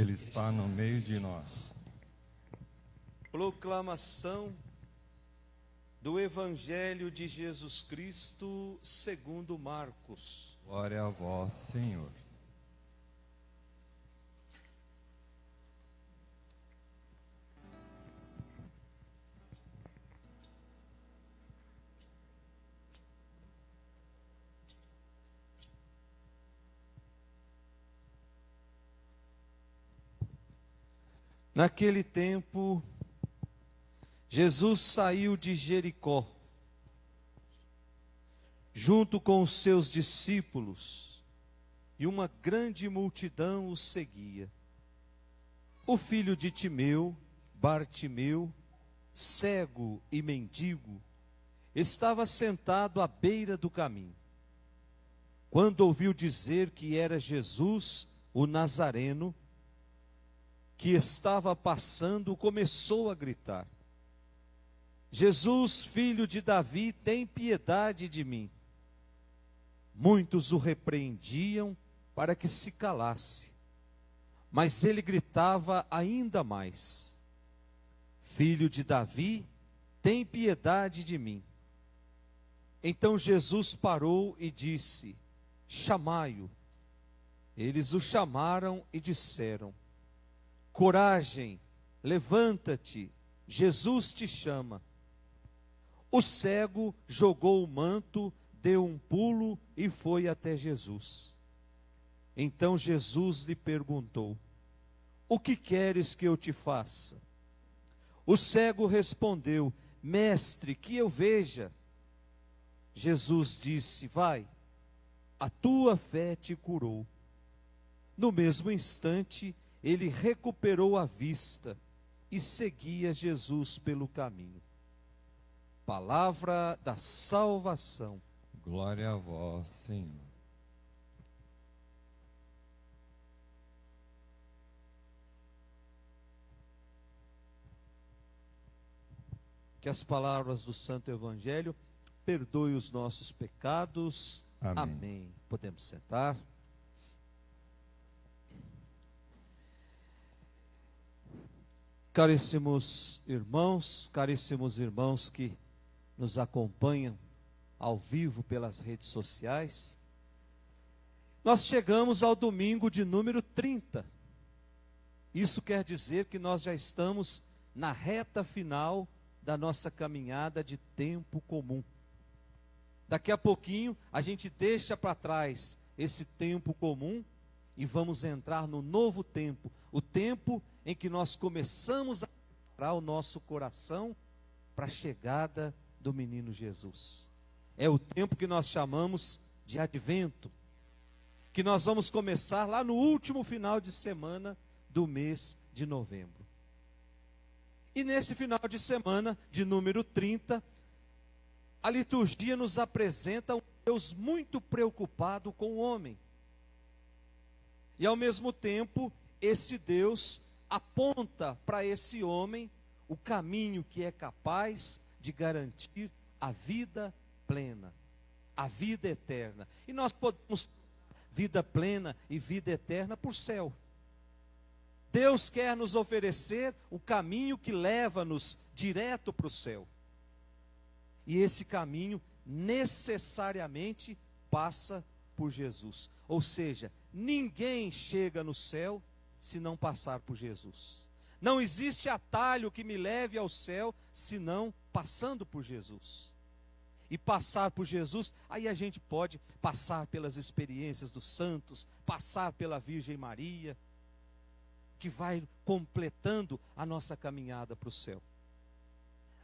Ele está no meio de nós. Proclamação do Evangelho de Jesus Cristo segundo Marcos. Glória a vós, Senhor. Naquele tempo, Jesus saiu de Jericó, junto com os seus discípulos, e uma grande multidão o seguia. O filho de Timeu, Bartimeu, cego e mendigo, estava sentado à beira do caminho. Quando ouviu dizer que era Jesus, o Nazareno, que estava passando, começou a gritar: Jesus, filho de Davi, tem piedade de mim. Muitos o repreendiam para que se calasse, mas ele gritava ainda mais: Filho de Davi, tem piedade de mim. Então Jesus parou e disse: Chamai-o. Eles o chamaram e disseram: Coragem, levanta-te, Jesus te chama. O cego jogou o manto, deu um pulo e foi até Jesus. Então Jesus lhe perguntou: O que queres que eu te faça? O cego respondeu: Mestre, que eu veja. Jesus disse: Vai, a tua fé te curou. No mesmo instante, ele recuperou a vista e seguia Jesus pelo caminho. Palavra da salvação. Glória a vós, Senhor. Que as palavras do Santo Evangelho perdoem os nossos pecados. Amém. Amém. Podemos sentar. Caríssimos irmãos que nos acompanham ao vivo pelas redes sociais, nós chegamos ao domingo de número 30. Isso quer dizer que nós já estamos na reta final da nossa caminhada de tempo comum. Daqui a pouquinho a gente deixa para trás esse tempo comum e vamos entrar no novo tempo, o tempo em que nós começamos a preparar o nosso coração para a chegada do menino Jesus. É o tempo que nós chamamos de Advento, que nós vamos começar lá no último final de semana do mês de novembro. E nesse final de semana, de número 30, a liturgia nos apresenta um Deus muito preocupado com o homem. E ao mesmo tempo, esse Deus aponta para esse homem o caminho que é capaz de garantir a vida plena, a vida eterna. E nós podemos vida plena e vida eterna por céu. Deus quer nos oferecer o caminho que leva-nos direto para o céu. E esse caminho necessariamente passa por Jesus. Ou seja, ninguém chega no céu se não passar por Jesus. Não existe atalho que me leve ao céu senão passando por Jesus. E passar por Jesus, aí a gente pode passar pelas experiências dos santos, passar pela Virgem Maria, que vai completando a nossa caminhada para o céu.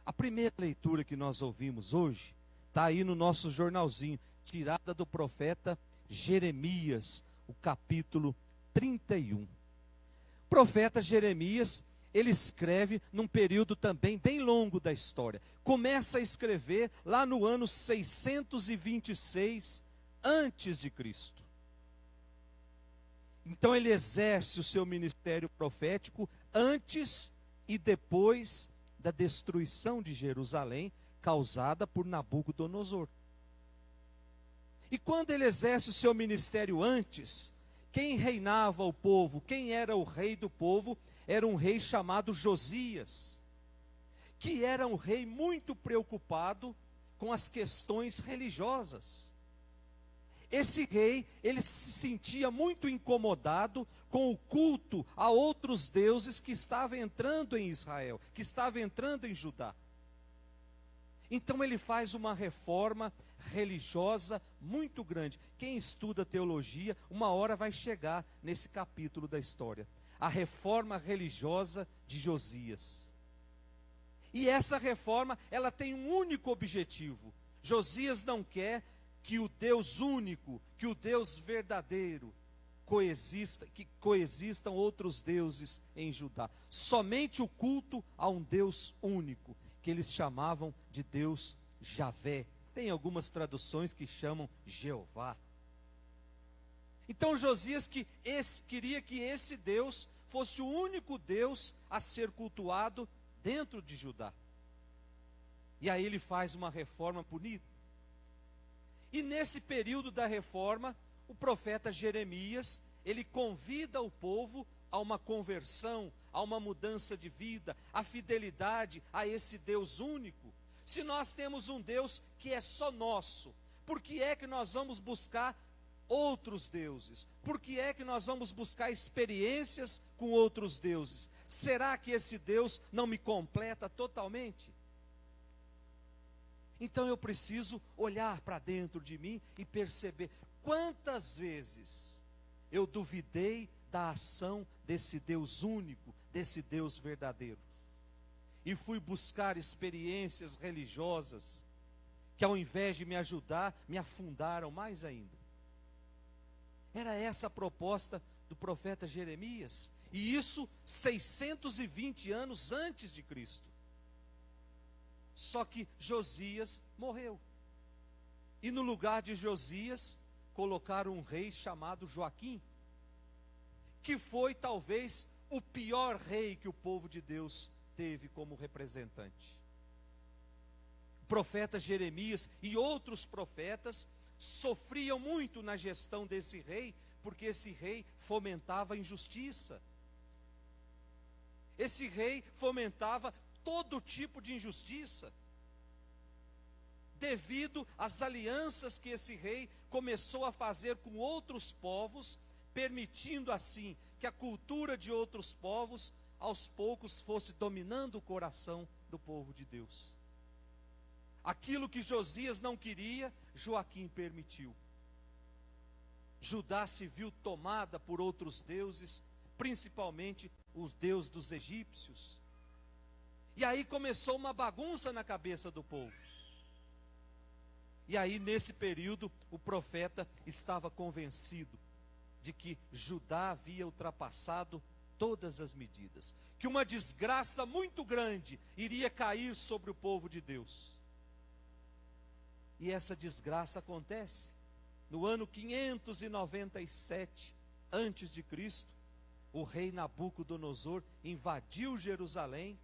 A primeira leitura que nós ouvimos hoje está aí no nosso jornalzinho, tirada do profeta Jeremias, o capítulo 31. O profeta Jeremias ele escreve num período também bem longo da história. Começa a escrever lá no ano 626 antes de Cristo. Então ele exerce o seu ministério profético antes e depois da destruição de Jerusalém, causada por Nabucodonosor. E quando ele exerce o seu ministério antes, quem reinava o povo, quem era o rei do povo, era um rei chamado Josias, que era um rei muito preocupado com as questões religiosas. Esse rei, ele se sentia muito incomodado com o culto a outros deuses que estava entrando em Israel, que estava entrando em Judá. Então ele faz uma reforma religiosa muito grande. Quem estuda teologia, uma hora vai chegar nesse capítulo da história. A reforma religiosa de Josias. E essa reforma, ela tem um único objetivo. Josias não quer que o Deus único, que o Deus verdadeiro que coexistam outros deuses em Judá. Somente o culto a um Deus único, que eles chamavam de Deus Javé. Tem algumas traduções que chamam Jeová. Então Josias queria que esse Deus fosse o único Deus a ser cultuado dentro de Judá. E aí ele faz uma reforma bonita. E nesse período da reforma, o profeta Jeremias, ele convida o povo a uma conversão, a uma mudança de vida, a fidelidade a esse Deus único. Se nós temos um Deus que é só nosso, por que é que nós vamos buscar outros deuses? Por que é que nós vamos buscar experiências com outros deuses? Será que esse Deus não me completa totalmente? Então eu preciso olhar para dentro de mim e perceber quantas vezes eu duvidei da ação desse Deus único, desse Deus verdadeiro. E fui buscar experiências religiosas que, ao invés de me ajudar, me afundaram mais ainda. Era essa a proposta do profeta Jeremias, e isso 620 anos antes de Cristo. Só que Josias morreu. E no lugar de Josias, colocaram um rei chamado Joaquim, que foi talvez o pior rei que o povo de Deus teve como representante. O profeta Jeremias e outros profetas sofriam muito na gestão desse rei, porque esse rei fomentava a injustiça. Esse rei fomentava todo tipo de injustiça, devido às alianças que esse rei começou a fazer com outros povos, permitindo assim que a cultura de outros povos, aos poucos, fosse dominando o coração do povo de Deus. Aquilo que Josias não queria, Joaquim permitiu. Judá se viu tomada por outros deuses, principalmente os deuses dos egípcios. E aí começou uma bagunça na cabeça do povo. E aí, nesse período, o profeta estava convencido de que Judá havia ultrapassado todas as medidas, que uma desgraça muito grande iria cair sobre o povo de Deus. E essa desgraça acontece no ano 597 antes de Cristo. O rei Nabucodonosor invadiu Jerusalém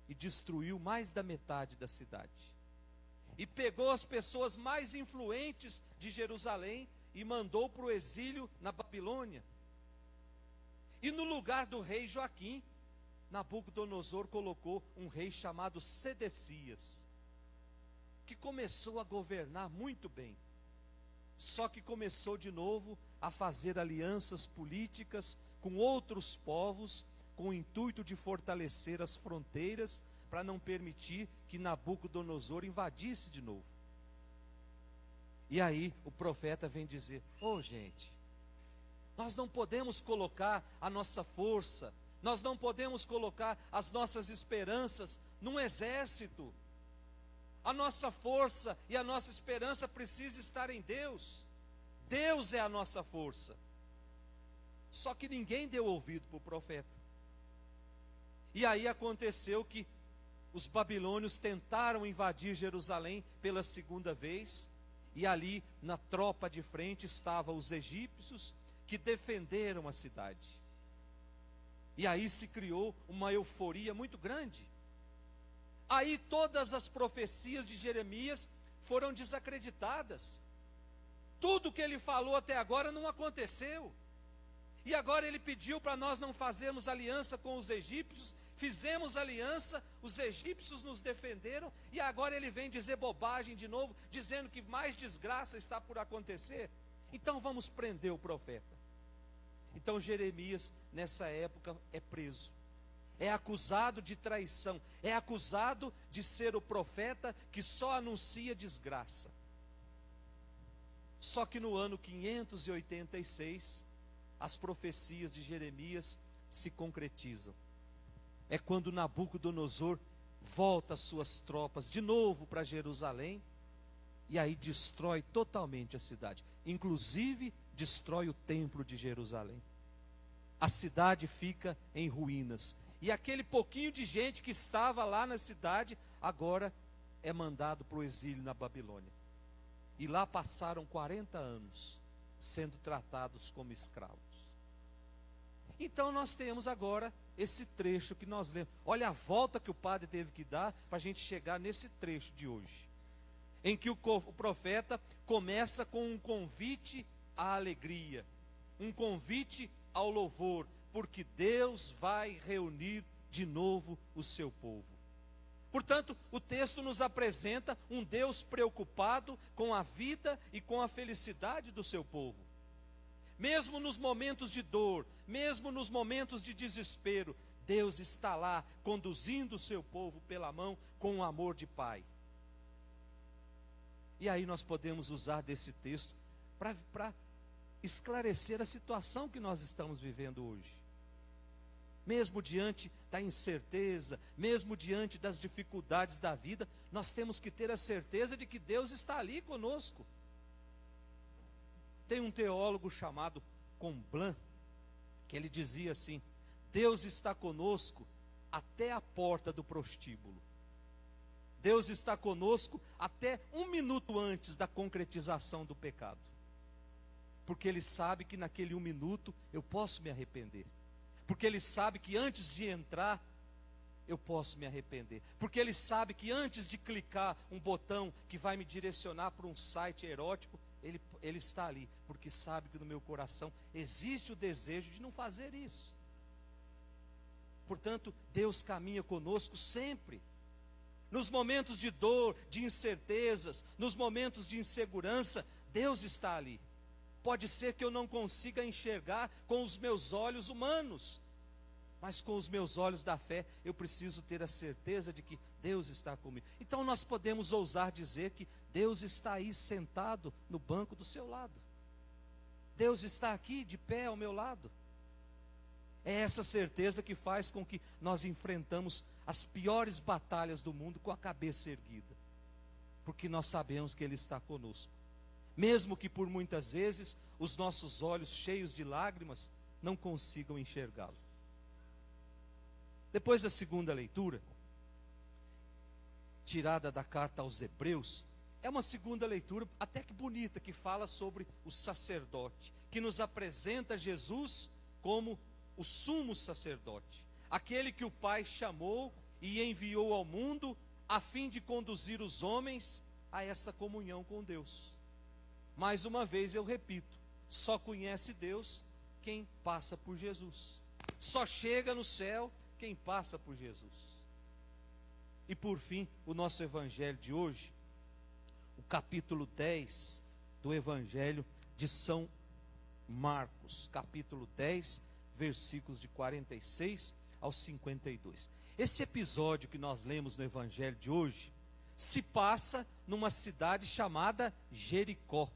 e destruiu mais da metade da cidade. E pegou as pessoas mais influentes de Jerusalém e mandou para o exílio na Babilônia. E no lugar do rei Joaquim, Nabucodonosor colocou um rei chamado Sedecias, que começou a governar muito bem. Só que começou de novo a fazer alianças políticas com outros povos, com o intuito de fortalecer as fronteiras, para não permitir que Nabucodonosor invadisse de novo. E aí o profeta vem dizer: gente, nós não podemos colocar a nossa força, nós não podemos colocar as nossas esperanças num exército. A nossa força e a nossa esperança precisa estar em Deus. Deus é a nossa força. Só que ninguém deu ouvido para o profeta. E aí aconteceu que os babilônios tentaram invadir Jerusalém pela segunda vez, e ali na tropa de frente estavam os egípcios que defenderam a cidade. E aí se criou uma euforia muito grande. Aí todas as profecias de Jeremias foram desacreditadas. Tudo que ele falou até agora não aconteceu. E agora ele pediu para nós não fazermos aliança com os egípcios. Fizemos aliança, os egípcios nos defenderam, e agora ele vem dizer bobagem de novo, dizendo que mais desgraça está por acontecer. Então vamos prender o profeta. Então Jeremias, nessa época, é preso. É acusado de traição. É acusado de ser o profeta que só anuncia desgraça. Só que no ano 586, as profecias de Jeremias se concretizam. É quando Nabucodonosor volta as suas tropas de novo para Jerusalém, e aí destrói totalmente a cidade. Inclusive, destrói o templo de Jerusalém. A cidade fica em ruínas. E aquele pouquinho de gente que estava lá na cidade, agora é mandado para o exílio na Babilônia. E lá passaram 40 anos, sendo tratados como escravos. Então nós temos agora esse trecho que nós lemos. Olha a volta que o padre teve que dar para a gente chegar nesse trecho de hoje. Em que o profeta começa com um convite à alegria, um convite ao louvor, porque Deus vai reunir de novo o seu povo. Portanto, o texto nos apresenta um Deus preocupado com a vida e com a felicidade do seu povo. Mesmo nos momentos de dor, mesmo nos momentos de desespero, Deus está lá conduzindo o seu povo pela mão com o amor de Pai. E aí nós podemos usar desse texto para esclarecer a situação que nós estamos vivendo hoje. Mesmo diante da incerteza, mesmo diante das dificuldades da vida, nós temos que ter a certeza de que Deus está ali conosco. Tem um teólogo chamado Comblan, que ele dizia assim: Deus está conosco até a porta do prostíbulo. Deus está conosco até um minuto antes da concretização do pecado. Porque Ele sabe que naquele um minuto eu posso me arrepender. Porque Ele sabe que antes de entrar, eu posso me arrepender. Porque Ele sabe que antes de clicar um botão que vai me direcionar para um site erótico, Ele está ali. Porque sabe que no meu coração existe o desejo de não fazer isso. Portanto, Deus caminha conosco sempre. Nos momentos de dor, de incertezas, nos momentos de insegurança, Deus está ali. Pode ser que eu não consiga enxergar com os meus olhos humanos, mas com os meus olhos da fé, eu preciso ter a certeza de que Deus está comigo. Então nós podemos ousar dizer que Deus está aí sentado no banco do seu lado. Deus está aqui de pé ao meu lado. É essa certeza que faz com que nós enfrentamos as piores batalhas do mundo com a cabeça erguida. Porque nós sabemos que Ele está conosco. Mesmo que por muitas vezes os nossos olhos cheios de lágrimas não consigam enxergá-lo. Depois da segunda leitura, tirada da carta aos Hebreus, é uma segunda leitura até que bonita, que fala sobre o sacerdote, que nos apresenta Jesus como o sumo sacerdote, aquele que o Pai chamou e enviou ao mundo a fim de conduzir os homens a essa comunhão com Deus. Mais uma vez eu repito, só conhece Deus quem passa por Jesus. Só chega no céu quem passa por Jesus. E por fim, o nosso evangelho de hoje, o capítulo 10 do evangelho de São Marcos, capítulo 10, versículos de 46 ao 52. Esse episódio que nós lemos no evangelho de hoje se passa numa cidade chamada Jericó.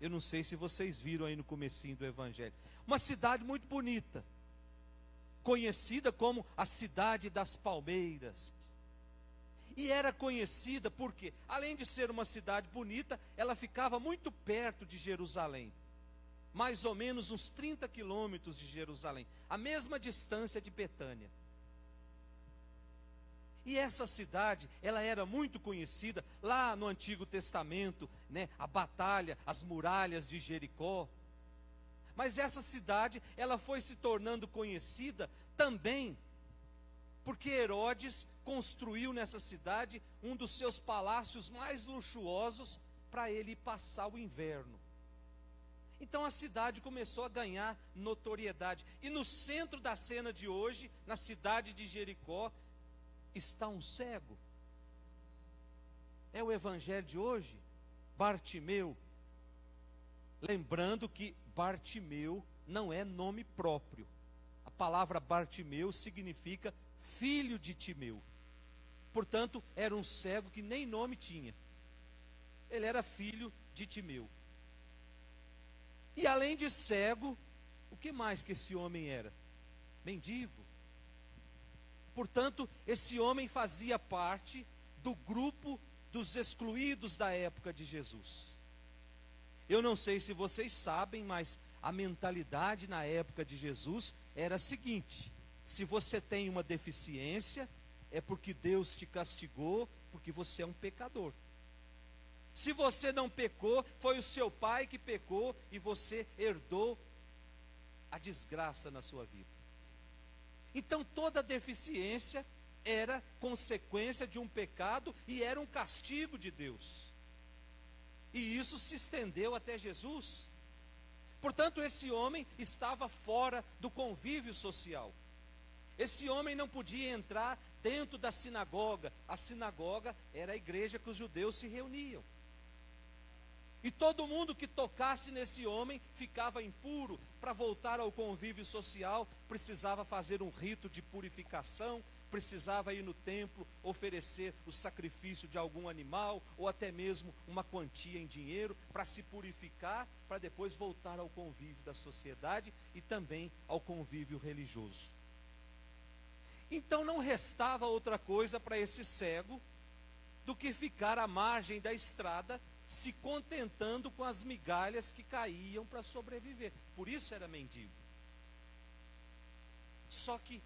Eu não sei se vocês viram aí no comecinho do evangelho. Uma cidade muito bonita, conhecida como a cidade das palmeiras. E era conhecida porque, além de ser uma cidade bonita, ela ficava muito perto de Jerusalém. Mais ou menos uns 30 quilômetros de Jerusalém, a mesma distância de Betânia. E essa cidade, ela era muito conhecida lá no Antigo Testamento, né? A batalha, as muralhas de Jericó. Mas essa cidade, ela foi se tornando conhecida também porque Herodes construiu nessa cidade um dos seus palácios mais luxuosos para ele passar o inverno. Então a cidade começou a ganhar notoriedade. E no centro da cena de hoje, na cidade de Jericó, está um cego. É o evangelho de hoje, Bartimeu. Lembrando que Bartimeu não é nome próprio. A palavra Bartimeu significa filho de Timeu. Portanto, era um cego que nem nome tinha. Ele era filho de Timeu. E além de cego, o que mais que esse homem era? Mendigo. Portanto, esse homem fazia parte do grupo dos excluídos da época de Jesus. Eu não sei se vocês sabem, mas a mentalidade na época de Jesus era a seguinte: se você tem uma deficiência, é porque Deus te castigou, porque você é um pecador. Se você não pecou, foi o seu pai que pecou e você herdou a desgraça na sua vida. Então toda deficiência era consequência de um pecado e era um castigo de Deus. E isso se estendeu até Jesus. Portanto, esse homem estava fora do convívio social. Esse homem não podia entrar dentro da sinagoga. A sinagoga era a igreja que os judeus se reuniam. E todo mundo que tocasse nesse homem ficava impuro. Para voltar ao convívio social, precisava fazer um rito de purificação, precisava ir no templo, oferecer o sacrifício de algum animal, ou até mesmo uma quantia em dinheiro, para se purificar, para depois voltar ao convívio da sociedade e também ao convívio religioso. Então não restava outra coisa para esse cego do que ficar à margem da estrada, se contentando com as migalhas que caíam para sobreviver. Por isso era mendigo. Só que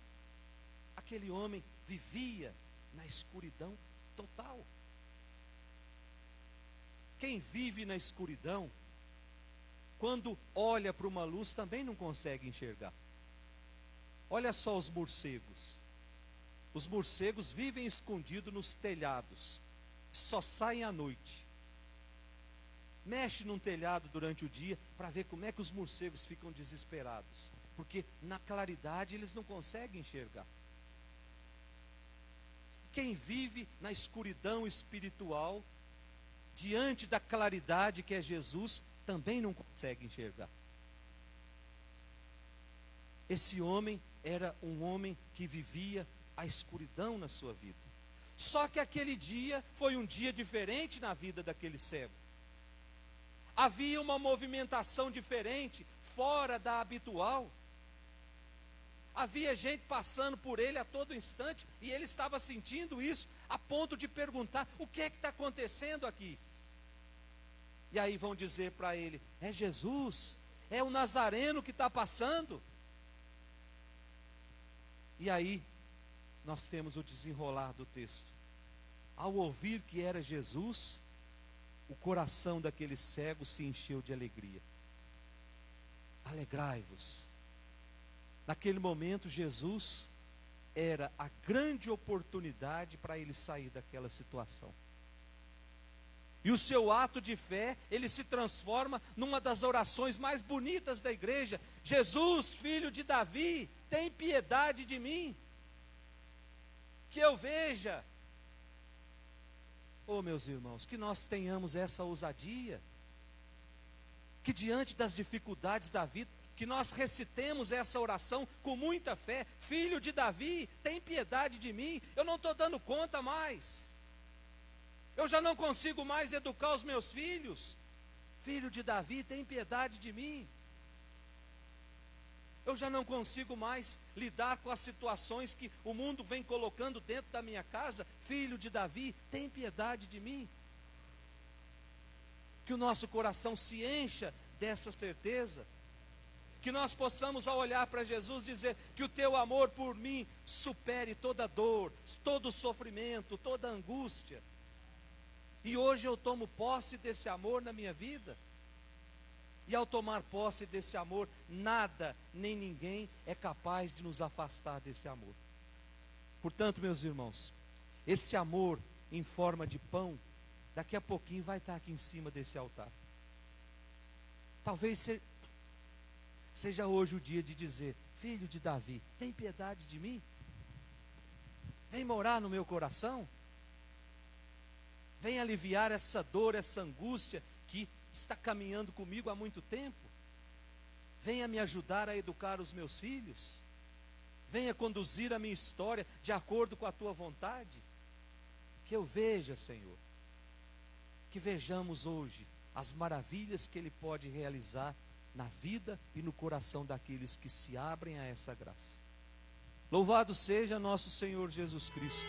aquele homem vivia na escuridão total. Quem vive na escuridão, quando olha para uma luz, também não consegue enxergar. Olha só os morcegos. Os morcegos vivem escondidos nos telhados, só saem à noite. Mexe num telhado durante o dia para ver como é que os morcegos ficam desesperados, porque na claridade eles não conseguem enxergar. Quem vive na escuridão espiritual, diante da claridade que é Jesus, também não consegue enxergar. Esse homem era um homem que vivia a escuridão na sua vida. Só que aquele dia foi um dia diferente na vida daquele cego. Havia uma movimentação diferente, fora da habitual. Havia gente passando por ele a todo instante, e ele estava sentindo isso, a ponto de perguntar: o que é que está acontecendo aqui? E aí vão dizer para ele: é Jesus, é o Nazareno que está passando. E aí nós temos o desenrolar do texto. Ao ouvir que era Jesus, o coração daquele cego se encheu de alegria. Alegrai-vos. Naquele momento, Jesus era a grande oportunidade para ele sair daquela situação. E o seu ato de fé, ele se transforma numa das orações mais bonitas da igreja: Jesus, filho de Davi, tem piedade de mim, que eu veja. Oh, meus irmãos, que nós tenhamos essa ousadia, que diante das dificuldades da vida, que nós recitemos essa oração com muita fé: filho de Davi, tem piedade de mim, eu não estou dando conta mais, eu já não consigo mais educar os meus filhos, filho de Davi, tem piedade de mim, eu já não consigo mais lidar com as situações que o mundo vem colocando dentro da minha casa, filho de Davi, tem piedade de mim. Que o nosso coração se encha dessa certeza, Que nós possamos, ao olhar para Jesus, dizer que o teu amor por mim supere toda dor, todo sofrimento, toda angústia. E hoje eu tomo posse desse amor na minha vida. E ao tomar posse desse amor, nada nem ninguém é capaz de nos afastar desse amor. Portanto, meus irmãos, esse amor em forma de pão, daqui a pouquinho vai estar aqui em cima desse altar. Talvez seja hoje o dia de dizer: filho de Davi, tem piedade de mim? Vem morar no meu coração? Vem aliviar essa dor, essa angústia que está caminhando comigo há muito tempo. Venha me ajudar a educar os meus filhos. Venha conduzir a minha história de acordo com a tua vontade. Que eu veja, Senhor, que vejamos hoje as maravilhas que Ele pode realizar na vida e no coração daqueles que se abrem a essa graça. Louvado seja nosso Senhor Jesus Cristo.